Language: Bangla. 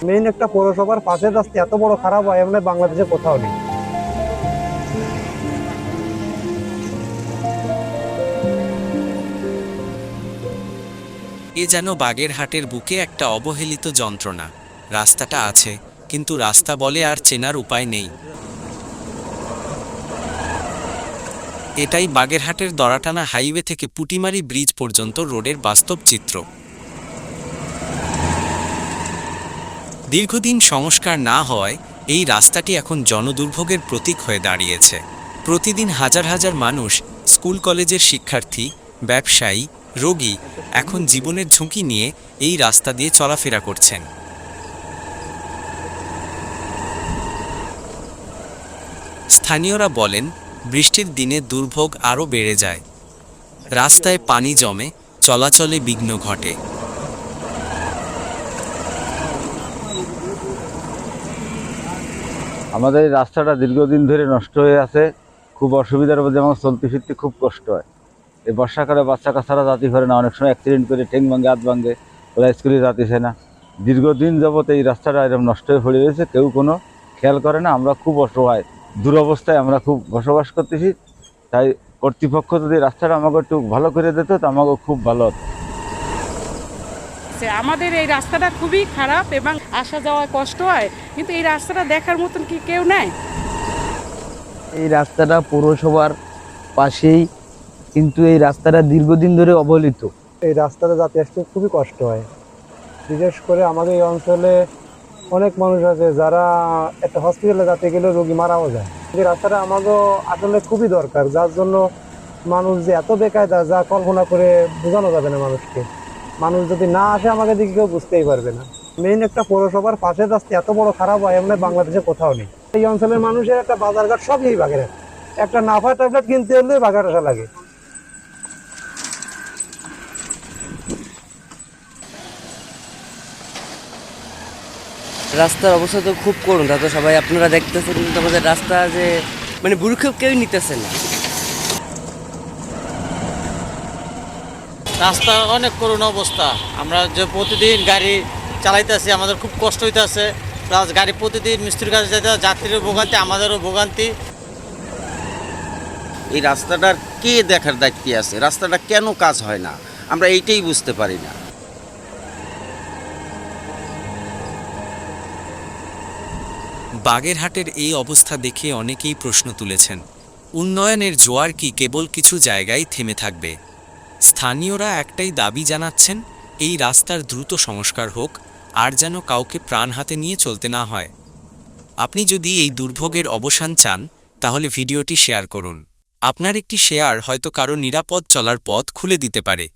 মেইন একটা পৌরসভার পাশে রাস্তা এত বড় খারাপ হয় এমন বাংলাদেশে কোথাও নেই। এ যেন বাগেরহাটের বুকে একটা অবহেলিত যন্ত্রণা। রাস্তাটা আছে, কিন্তু রাস্তা বলে আর চেনার উপায় নেই। এটাই বাগেরহাটের দড়াটানা হাইওয়ে থেকে পুটিমারি ব্রিজ পর্যন্ত রোডের বাস্তব চিত্র। দীর্ঘদিন সংস্কার না হওয়ায় এই রাস্তাটি এখন জনদুর্ভোগের প্রতীক হয়ে দাঁড়িয়েছে। প্রতিদিন হাজার হাজার মানুষ, স্কুল কলেজের শিক্ষার্থী, ব্যবসায়ী, রোগী এখন জীবনের ঝুঁকি নিয়ে এই রাস্তা দিয়ে চলাফেরা করছেন। স্থানীয়রা বলেন, বৃষ্টির দিনে দুর্ভোগ আরও বেড়ে যায়। রাস্তায় পানি জমে, চলাচলে বিঘ্ন ঘটে। আমাদের এই রাস্তাটা দীর্ঘদিন ধরে নষ্ট হয়ে আছে, খুব অসুবিধার মধ্যে আমার চলতে ফিরতে খুব কষ্ট হয়। এই বর্ষাকালে বাচ্চা কাচ্চারা জাতি করে না, অনেক সময় অ্যাক্সিডেন্ট করে ঠেং ভাঙে হাত ভাঙে, ওরা স্কুলে যাতেছে না। দীর্ঘদিন যাবত এই রাস্তাটা এরকম নষ্ট হয়ে পড়ে রয়েছে, কেউ কোনো খেয়াল করে না। আমরা খুব অসহায়, দুরবস্থায় আমরা খুব বসবাস করতেছি। তাই কর্তৃপক্ষ যদি রাস্তাটা আমাকে একটু ভালো করে দিত তো আমাকে খুব ভালো হতো। আমাদের এই রাস্তাটা খুবই খারাপ এবং আসা যাওয়া কষ্ট হয়, কিন্তু এই রাস্তাটা দেখার মতন কি কেউ নাই? এই রাস্তাটা পৌরসভার পাশেই, কিন্তু এই রাস্তাটা দীর্ঘদিন ধরে অবহেলিত। এই রাস্তাটা যাতে আসতে খুবই কষ্ট হয়। বিশেষ করে আমাদের এই অঞ্চলে অনেক মানুষ আছে যারা একটা হসপিটালে যেতে গেলে রোগী মারাও যায়। এই রাস্তাটা আমাদের আসলে খুবই দরকার, যার জন্য মানুষ যে এত বেকায়দা যা কল্পনা করে বোঝানো যাবে না মানুষকে। মানুষ যদি না আসে আমাকে দিকে কেউ বুঝতেই পারবে না। মেইন একটা পৌরসভার পাশে রাস্তা এত বড় খারাপ হয় এমন বাংলাদেশে কোথাও নেই। এই অঞ্চলের মানুষের একটা বাজারঘাট সব এই বাগেরহাট, একটা নাফা ট্যাবলেট কিনতে হলে বাগেরহাট আসা লাগে। রাস্তার অবস্থা তো খুব করুন, তা তো সবাই আপনারা দেখতেছেন, কিন্তু আমাদের রাস্তা যে মানে ভূমিক্ষেপ কেউ নিতেছে না। রাস্তা অনেক করুণ অবস্থা। আমরা যে প্রতিদিন গাড়ি চালাইতেছি, আমাদের খুব কষ্ট হইতেছে। প্লাস গাড়ি প্রতিদিন মিস্ত্রির কাছে যেতে, যাত্রীরও ভোগান্তি, আমাদেরও ভোগান্তি। এই রাস্তাটার কে দেখার দায়িত্বে আছে? রাস্তাটা কেন কাজ হয় না আমরা এইটাই বুঝতে পারি না। বাগেরহাটের এই অবস্থা দেখে অনেকেই প্রশ্ন তুলেছেন, উন্নয়নের জোয়ার কি কেবল কিছু জায়গায় থেমে থাকবে? স্থানীয়রা একটাই দাবি জানাচ্ছেন, এই রাস্তার দ্রুত সংস্কার হোক, আর যেন কাউকে প্রাণ হাতে নিয়ে চলতে না হয়। আপনি যদি এই দুর্ভোগের অবসান চান, তাহলে ভিডিওটি শেয়ার করুন। আপনার একটি শেয়ার হয়তো কারো নিরাপদ চলার পথ খুলে দিতে পারে।